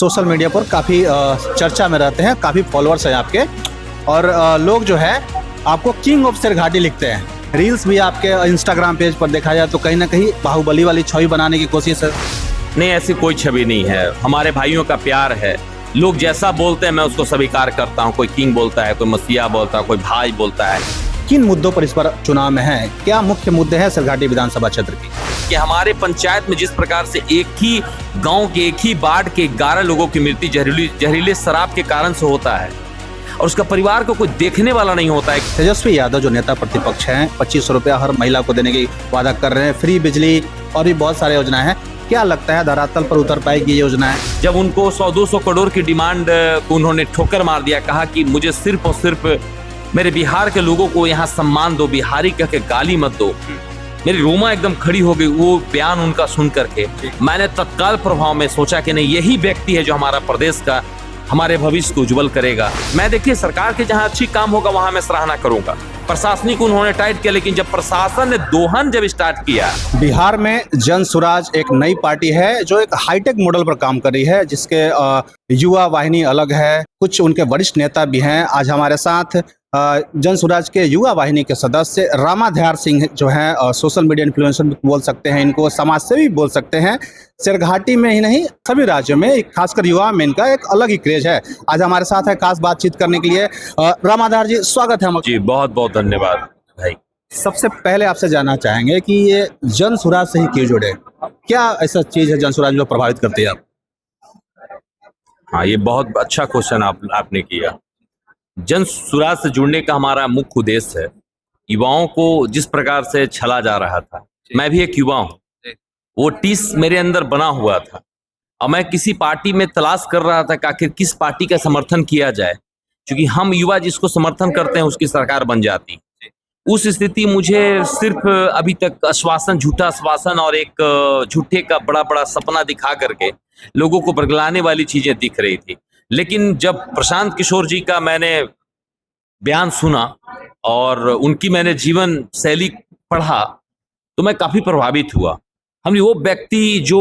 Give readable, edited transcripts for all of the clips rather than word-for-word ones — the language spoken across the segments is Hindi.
सोशल मीडिया पर काफ़ी चर्चा में रहते हैं, काफ़ी फॉलोअर्स हैं आपके और लोग जो है आपको किंग ऑफ शेरघाटी लिखते हैं। रील्स भी आपके इंस्टाग्राम पेज पर देखा जाए तो कहीं ना कहीं बाहुबली वाली छवि बनाने की कोशिश है। नहीं, ऐसी कोई छवि नहीं है। हमारे भाइयों का प्यार है। लोग जैसा बोलते हैं मैं उसको स्वीकार करता हूँ। कोई किंग बोलता है, कोई मसीहा बोलता है, कोई भाई बोलता है। किन मुद्दों पर इस बार चुनाव में है? क्या मुख्य मुद्दे हैं शेरघाटी विधानसभा क्षेत्र की? कि हमारे पंचायत में जिस प्रकार से एक ही गांव के एक ही वार्ड के 11 लोगों की मृत्यु जहरीले शराब के कारण से होता है और उसका परिवार को कोई देखने वाला नहीं होता है। तेजस्वी यादव जो नेता प्रतिपक्ष हैं 2500 रुपया हर महिला को देने की वादा कर रहे हैं, फ्री बिजली और भी बहुत सारे योजनाएं हैं। क्या लगता है धरातल पर उतर पाएगी ये योजना है? जब उनको 100-200 करोड़ की डिमांड उन्होंने ठोकर मार दिया, कहा कि मुझे सिर्फ और सिर्फ मेरे बिहार के लोगों को यहाँ सम्मान दो, बिहारी कह के गाली मत दो। मेरी रोमा एकदम खड़ी हो गई वो बयान उनका सुन करके। मैंने तत्काल प्रभाव में सोचा कि नहीं, यही व्यक्ति है जो हमारा प्रदेश का, हमारे भविष्य को उज्जवल करेगा। मैं देखिए सरकार के जहाँ अच्छी काम होगा वहां मैं सराहना करूंगा। प्रशासनिक उन्होंने टाइट किया, लेकिन जब प्रशासन ने दोहन जब स्टार्ट किया। बिहार में जन स्वराज एक नई पार्टी है जो एक हाईटेक मॉडल पर काम कर रही है, जिसके युवा वाहिनी अलग है, कुछ उनके वरिष्ठ नेता भी हैं। आज हमारे साथ जन स्वराज के युवा वाहिनी के सदस्य रामाध्यार सिंह जो हैं, सोशल मीडिया इन्फ्लुएंसर भी बोल सकते हैं, इनको समाज सेवी बोल सकते हैं। शेरघाटी में ही नहीं सभी राज्यों में, खासकर युवा में इनका एक अलग ही क्रेज है। आज हमारे साथ है खास बातचीत करने के लिए रामाध्यार जी, स्वागत है। जी बहुत बहुत धन्यवाद भाई। सबसे पहले आपसे जानना चाहेंगे कि ये जन स्वराज से ही क्यों जुड़े? क्या ऐसा चीज है जन स्वराज जो प्रभावित करती है आप? हाँ, ये बहुत अच्छा क्वेश्चन आपने किया। जन स्वराज से जुड़ने का हमारा मुख्य उद्देश्य है युवाओं को जिस प्रकार से छला जा रहा था। मैं भी एक युवा हूँ, वो टीस मेरे अंदर बना हुआ था और मैं किसी पार्टी में तलाश कर रहा था कि आखिर किस पार्टी का समर्थन किया जाए, क्योंकि हम युवा जिसको समर्थन करते हैं उसकी सरकार बन जाती। उस स्थिति मुझे सिर्फ अभी तक आश्वासन, झूठा आश्वासन और एक झूठे का बड़ा बड़ा सपना दिखा करके लोगों को बरगलाने वाली चीजें दिख रही थी। लेकिन जब प्रशांत किशोर जी का मैंने बयान सुना और उनकी मैंने जीवन शैली पढ़ा तो मैं काफी प्रभावित हुआ। हमने वो व्यक्ति जो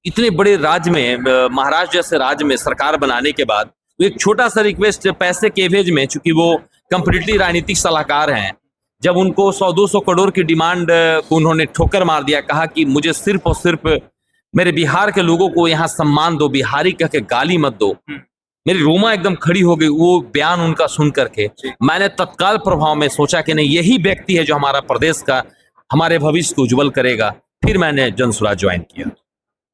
इतने बड़े राज्य में, महाराष्ट्र जैसे राज्य में सरकार बनाने के बाद एक छोटा सा रिक्वेस्ट पैसे के एवज में, चूंकि वो कंप्लीटली राजनीतिक सलाहकार हैं, जब उनको 100-200 करोड़ की डिमांड उन्होंने ठोकर मार दिया, कहा कि मुझे सिर्फ और सिर्फ मेरे बिहार के लोगों को यहाँ सम्मान दो, बिहारी कह के गाली मत दो। मेरी रोमा एकदम खड़ी हो गई वो बयान उनका सुन करके। मैंने तत्काल प्रभाव में सोचा कि नहीं, यही व्यक्ति है जो हमारा प्रदेश का, हमारे भविष्य को उज्जवल करेगा। फिर मैंने जन स्वराज ज्वाइन किया।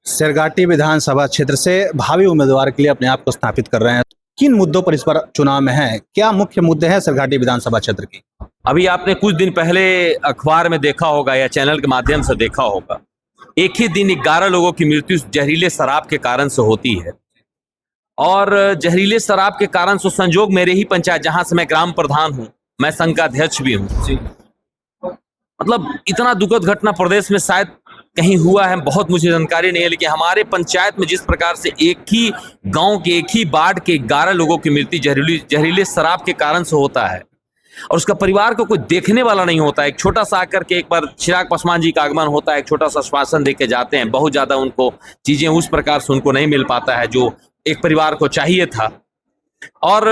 शेरघाटी विधानसभा क्षेत्र से भावी उम्मीदवार के लिए अपने आप को स्थापित कर रहे हैं। किन मुद्दों पर इस बार चुनाव में है? क्या मुख्य मुद्दे हैं शेरघाटी विधानसभा क्षेत्र की? अभी आपने कुछ दिन पहले अखबार में देखा होगा या चैनल के माध्यम से देखा होगा, एक ही दिन 11 लोगों की मृत्यु जहरीले शराब के कारण से होती है। और जहरीले शराब के कारण से संजोग मेरे ही पंचायत, जहां से मैं ग्राम प्रधान हूं, मैं संघ का अध्यक्ष भी हूं। मतलब इतना दुखद घटना प्रदेश में शायद कहीं हुआ है, बहुत मुझे जानकारी नहीं है, लेकिन हमारे पंचायत में जिस प्रकार से एक ही गांव के एक ही वार्ड के 11 लोगों की मृत्यु जहरीले शराब के कारण से होता है और उसका परिवार को कोई देखने वाला नहीं होता है। एक छोटा सा आकर के एक बार चिराग पासवान जी का आगमन होता है, एक छोटा सा आश्वासन देके जाते हैं, बहुत ज्यादा उनको चीजें उस प्रकार से उनको नहीं मिल पाता है जो एक परिवार को चाहिए था। और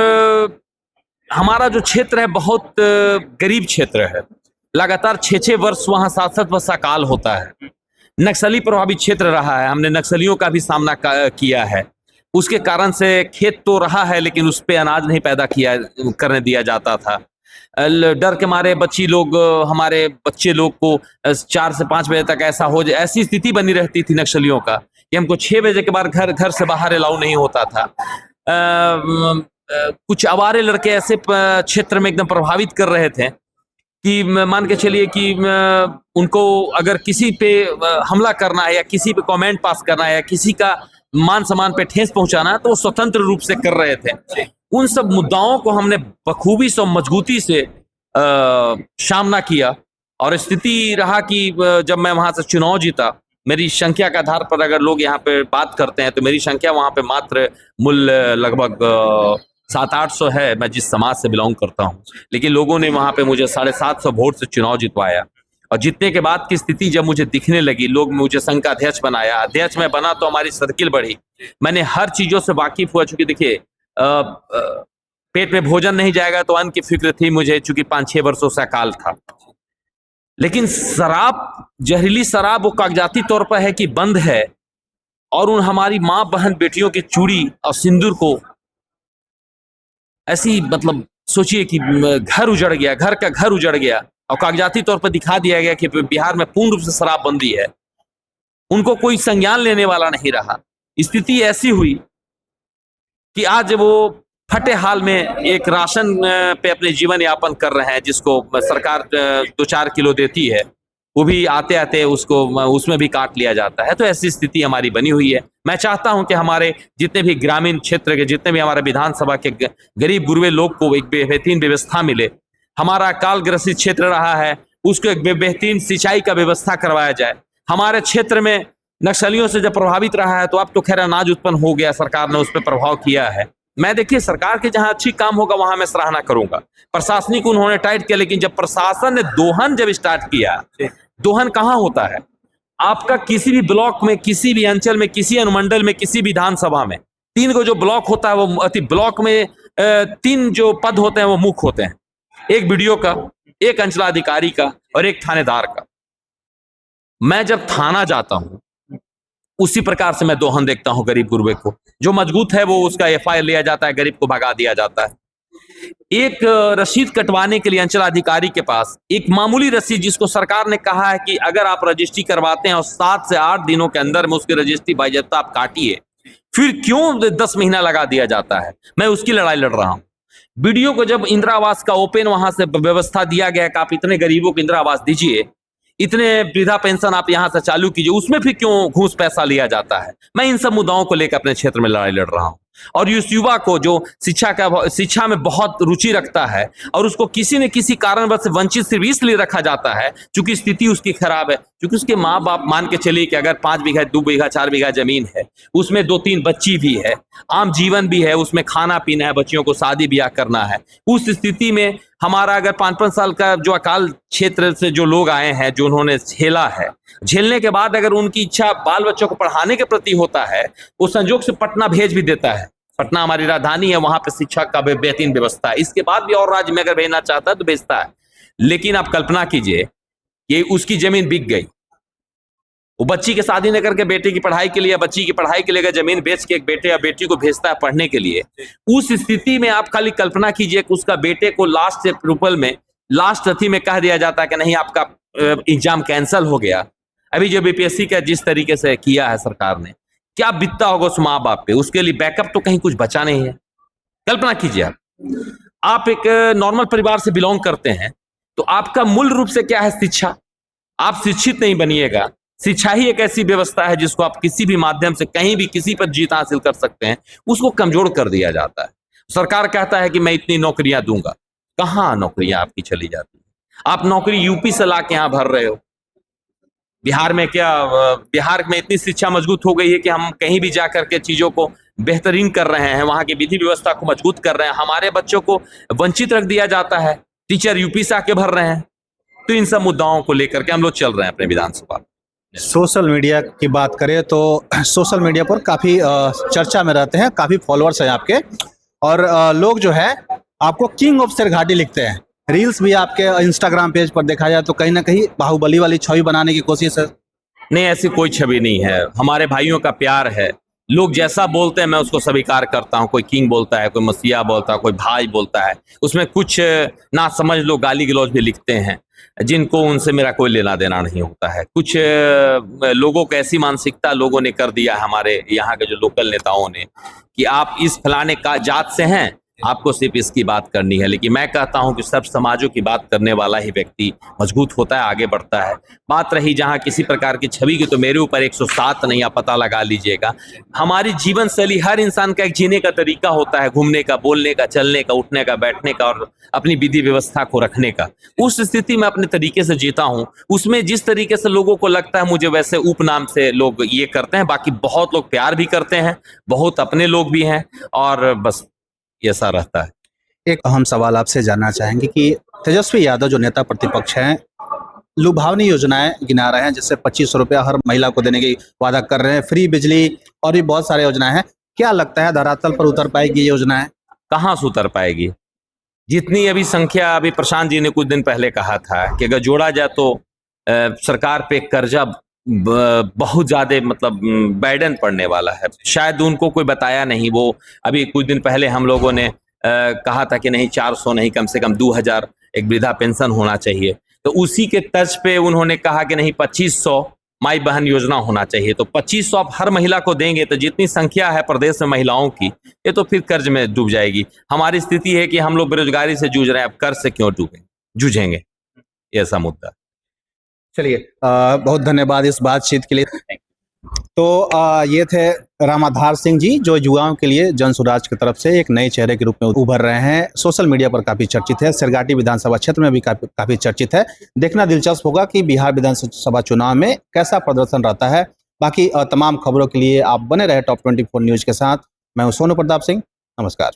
हमारा जो क्षेत्र है बहुत गरीब क्षेत्र है, लगातार 6-6 वर्ष वहां 7-7 वर्ष का काल होता है। नक्सली प्रभावित क्षेत्र रहा है, हमने नक्सलियों का भी सामना किया है। उसके कारण से खेत तो रहा है लेकिन उस पर अनाज नहीं पैदा करने दिया जाता था। डर के मारे हमारे बच्चे लोग को 4 से 5 बजे तक ऐसा हो जाए, ऐसी स्थिति बनी रहती थी नक्सलियों का कि हमको 6 बजे के बाद घर से बाहर अलाउ नहीं होता था। कुछ आवारे लड़के ऐसे क्षेत्र में एकदम प्रभावित कर रहे थे कि मान के चलिए कि उनको अगर किसी पे हमला करना है या किसी पे कमेंट पास करना है या किसी का मान सम्मान पे ठेस पहुंचाना है तो वो स्वतंत्र रूप से कर रहे थे। उन सब मुद्दाओं को हमने बखूबी से मजबूती से सामना किया और स्थिति रहा कि जब मैं वहां से चुनाव जीता, मेरी संख्या के आधार पर अगर लोग यहाँ पे बात करते हैं तो मेरी संख्या वहां पे मात्र मूल्य लगभग 700-800 है, मैं जिस समाज से बिलोंग करता हूँ, लेकिन लोगों ने वहां पे मुझे 750 वोट से चुनाव जितवाया और जीतने के बाद की स्थिति जब मुझे दिखने लगी, लोग मुझे संघ का अध्यक्ष बनाया, अध्यक्ष में बना तो हमारी सर्किल बढ़ी, मैंने हर चीजों से वाकिफ हुआ। चूंकि देखिए पेट में भोजन नहीं जाएगा तो अन्न की फिक्र थी मुझे, चूंकि 5-6 वर्षों से अकाल था। लेकिन शराब, जहरीली शराब वो कागजाती तौर पर है कि बंद है, और उन हमारी माँ बहन बेटियों की चूड़ी और सिंदूर को ऐसी, मतलब सोचिए कि घर उजड़ गया, घर का घर उजड़ गया, और कागजाती तौर पर दिखा दिया गया कि बिहार में पूर्ण रूप से शराबबंदी है। उनको कोई संज्ञान लेने वाला नहीं रहा। स्थिति ऐसी हुई कि आज वो फटे हाल में एक राशन पे अपने जीवन यापन कर रहे हैं, जिसको सरकार 2-4 किलो देती है, वो भी आते आते उसको उसमें भी काट लिया जाता है। तो ऐसी स्थिति हमारी बनी हुई है। मैं चाहता हूं कि हमारे जितने भी ग्रामीण क्षेत्र के, जितने भी हमारे विधानसभा के गरीब गुरबे लोग को एक बेहतरीन व्यवस्था मिले। हमारा अकाल ग्रसित क्षेत्र रहा है, उसको एक बेहतरीन सिंचाई का व्यवस्था करवाया जाए। हमारे क्षेत्र में नक्सलियों से जब प्रभावित रहा है, तो अब तो खैर अनाज उत्पन्न हो गया, सरकार ने उस पर प्रभाव किया है। मैं देखिए, सरकार के जहां अच्छी काम होगा वहां मैं सराहना करूंगा। प्रशासनिक उन्होंने टाइट किया, लेकिन जब प्रशासन ने दोहन जब स्टार्ट किया, दोहन कहां होता है? आपका किसी भी ब्लॉक में, किसी भी अंचल में, किसी अनुमंडल में, किसी विधानसभा में 3 को जो ब्लॉक होता है, वो ब्लॉक में 3 जो पद होते हैं वो मुख्य होते हैं, एक बीडीओ का, एक अंचलाधिकारी का और एक थानेदार का। मैं जब थाना जाता हूं, उसी प्रकार से मैं दोहन देखता हूं गरीब गुरबे को। जो मजबूत है वो उसका एफआईआर लिया जाता है, गरीब को भगा दिया जाता है। एक रसीद कटवाने के लिए अंचलाधिकारी के पास एक मामूली रसीद, जिसको सरकार ने कहा है कि अगर आप रजिस्ट्री करवाते हैं और 7 से 8 दिनों के अंदर में उसकी रजिस्ट्री बाइज्जत आप काटिए, फिर क्यों 10 महीना लगा दिया जाता है? मैं उसकी लड़ाई लड़ रहा हूं। बीडीओ को जब इंदिरा आवास का ओपन वहां से व्यवस्था दिया गया कि आप इतने गरीबों को इंदिरा आवास दीजिए, इतने वृद्धा पेंशन आप यहां से चालू कीजिए, उसमें फिर क्यों घूस पैसा लिया जाता है? मैं इन सब मुद्दाओं को लेकर अपने क्षेत्र में लड़ाई लड़ रहा हूं। और इस युवा को जो शिक्षा में बहुत रुचि रखता है, और उसको किसी न किसी कारणवश से वंचित सिर्फ इसलिए रखा जाता है क्योंकि स्थिति उसकी खराब है, क्योंकि उसके माँ बाप मान के चलिए कि अगर 5 बीघा, 2 बीघा, 4 बीघा जमीन है, उसमें 2-3 बच्ची भी है, आम जीवन भी है, उसमें खाना पीना है, बच्चियों को शादी ब्याह करना है। उस स्थिति में हमारा अगर 5-5 साल का जो अकाल क्षेत्र से जो लोग आए हैं, जो उन्होंने झेला है, झेलने के बाद अगर उनकी इच्छा बाल बच्चों को पढ़ाने के प्रति होता है, वो संजोग से पटना भेज भी देता है। पटना हमारी राजधानी है, वहां पे शिक्षा का बेहतरीन व्यवस्था है। इसके बाद भी और राज्य में अगर भेजना चाहता है तो भेजता है। लेकिन आप कल्पना कीजिए, ये उसकी जमीन बिक गई, वो बच्ची के शादी न करके बेटे की पढ़ाई के लिए, बच्ची की पढ़ाई के लिए जमीन बेच के एक बेटे या बेटी को भेजता है पढ़ने के लिए। उस स्थिति में आप खाली कल्पना कीजिए कि उसका बेटे को लास्ट अप्रूवल में, लास्ट अथी में कह दिया जाता है कि नहीं, आपका एग्जाम कैंसिल हो गया। अभी जो बीपीएससी का जिस तरीके से किया है सरकार ने, क्या बीतता होगा उस माँ बाप पे? उसके लिए बैकअप तो कहीं कुछ बचा नहीं है। कल्पना कीजिए, आप एक नॉर्मल परिवार से बिलोंग करते हैं, तो आपका मूल रूप से क्या है? शिक्षा। आप शिक्षित नहीं बनिएगा। शिक्षा ही एक ऐसी व्यवस्था है जिसको आप किसी भी माध्यम से कहीं भी किसी पर जीत हासिल कर सकते हैं, उसको कमजोर कर दिया जाता है। सरकार कहता है कि मैं इतनी नौकरियां दूंगा, कहां नौकरियां आपकी चली जाती है? आप नौकरी यूपी से ला के यहां भर रहे हो। बिहार में क्या, बिहार में इतनी शिक्षा मजबूत हो गई है कि हम कहीं भी जा करके चीजों को बेहतरीन कर रहे हैं, वहां की विधि व्यवस्था को मजबूत कर रहे हैं। हमारे बच्चों को वंचित रख दिया जाता है, टीचर यूपी से आके भर रहे हैं। तो इन सब मुद्दाओं को लेकर के हम लोग चल रहे हैं अपने विधानसभा। सोशल मीडिया की बात करें तो सोशल मीडिया पर काफ़ी चर्चा में रहते हैं, काफ़ी फॉलोअर्स हैं आपके, और लोग जो है आपको किंग ऑफ शेरघाटी लिखते हैं। रील्स भी आपके इंस्टाग्राम पेज पर देखा जाए तो कहीं ना कहीं बाहुबली वाली छवि बनाने की कोशिश है। नहीं, ऐसी कोई छवि नहीं है। हमारे भाइयों का प्यार है। लोग जैसा बोलते हैं मैं उसको स्वीकार करता हूँ। कोई किंग बोलता है, कोई मसीहा बोलता है, कोई भाई बोलता है, उसमें कुछ ना समझ लोग गाली गलौज भी लिखते हैं, जिनको उनसे मेरा कोई लेना देना नहीं होता है। कुछ लोगों को ऐसी मानसिकता लोगों ने कर दिया, हमारे यहाँ के जो लोकल नेताओं ने, कि आप इस फलाने का जात से हैं, आपको सिर्फ इसकी बात करनी है। लेकिन मैं कहता हूं कि सब समाजों की बात करने वाला ही व्यक्ति मजबूत होता है, आगे बढ़ता है। बात रही जहां किसी प्रकार की छवि की, तो मेरे ऊपर 107 नहीं, आप पता लगा लीजिएगा। हमारी जीवन शैली, हर इंसान का एक जीने का तरीका होता है, घूमने का, बोलने का, चलने का, उठने का, बैठने का, और अपनी विधि व्यवस्था को रखने का। उस स्थिति में अपने तरीके से जीता हूं। उसमें जिस तरीके से लोगों को लगता है मुझे, वैसे उपनाम से लोग ये करते हैं। बाकी बहुत लोग प्यार भी करते हैं, बहुत अपने लोग भी हैं, और बस ऐसा रहता है। एक अहम सवाल आपसे जानना चाहेंगे कि तेजस्वी यादव जो नेता प्रतिपक्ष हैं, लुभावनी योजनाएं गिना रहे हैं, जैसे 2500 रुपया हर महिला को देने की वादा कर रहे हैं, फ्री बिजली और भी बहुत सारी योजनाएं हैं। क्या लगता है धरातल पर उतर पाएगी ये योजनाएं? कहाँ से उतर पाएगी? जितनी अभी संख्या, अभी प्रशांत जी ने कुछ दिन पहले कहा था कि अगर जोड़ा जाए तो सरकार पे कर्जा बहुत ज्यादा मतलब बैडन पड़ने वाला है। शायद उनको कोई बताया नहीं। वो अभी कुछ दिन पहले हम लोगों ने कहा था कि नहीं 400 नहीं, कम से कम 2000 एक वृद्धा पेंशन होना चाहिए। तो उसी के तर्ज पे उन्होंने कहा कि नहीं 2500 माई बहन योजना होना चाहिए। तो 2500 आप हर महिला को देंगे तो जितनी संख्या है प्रदेश में महिलाओं की, ये तो फिर कर्ज में डूब जाएगी। हमारी स्थिति है कि हम लोग बेरोजगारी से जूझ रहे हैं, अब कर्ज से क्यों जूझेंगे? ऐसा मुद्दा। चलिए, बहुत धन्यवाद इस बातचीत के लिए। तो ये थे रामाधार सिंह जी, जो युवाओं के लिए जन सुराज की तरफ से एक नए चेहरे के रूप में उभर रहे हैं। सोशल मीडिया पर काफी चर्चित है, सिरगाटी विधानसभा क्षेत्र में भी काफी चर्चित है। देखना दिलचस्प होगा कि बिहार विधानसभा चुनाव में कैसा प्रदर्शन रहता है। बाकी तमाम खबरों के लिए आप बने रहे टॉप 24 न्यूज के साथ। मैं हूं सोनू प्रताप सिंह। नमस्कार।